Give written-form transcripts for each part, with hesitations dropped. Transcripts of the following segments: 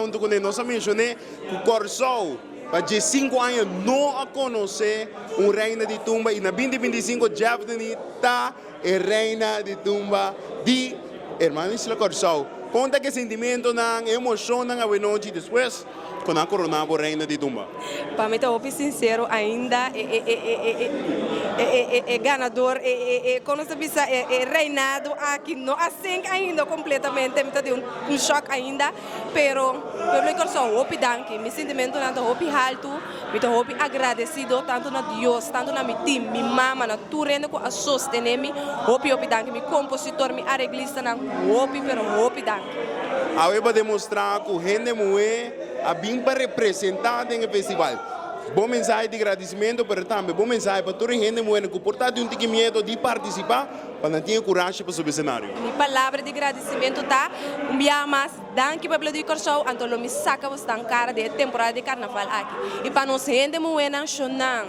junto com ele, nós mencionei que o Corsol, para de 5 anos, não a conhecer um reina de tumba, e na 2025, Javelin está a reina de tumba de Hermano Isla Corsol. Conta que sentimento, emoção, a noite depois, quando a coronava reina de tumba. Para mim, estou sincero, ainda é ganador, quando você pensa, é reinado aqui, não assim ainda completamente, me deu um choque ainda, pero eu Corsol, hopi danke, meu sentimento é hopi alto, me estou agradecido tanto na Deus, tanto na meu time, minha mama, na turenda com a sostener-me, hopi danke, meu compositor, meu arreglista, hopi, pero hopi danke. Aí para demonstrar que o gente mulher a bem para representar no festival. Bom mensagem de agradecimento, mas também bom mensagem para toda a gente mulher que porta um tique medo de participar, para não ter coragem para subir o cenário. Minha palavra de agradecimento tá, dia mais, danke para o Corsol, então me saca você tão cara de temporada de carnaval aqui. E para nós gente mulher não chorar,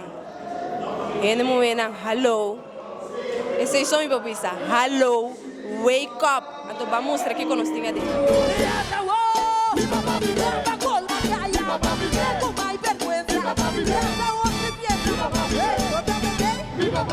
gente mulher não hello, esse som me papisa, hello, wake up, então vamos mostrar que nós temos ali. Viva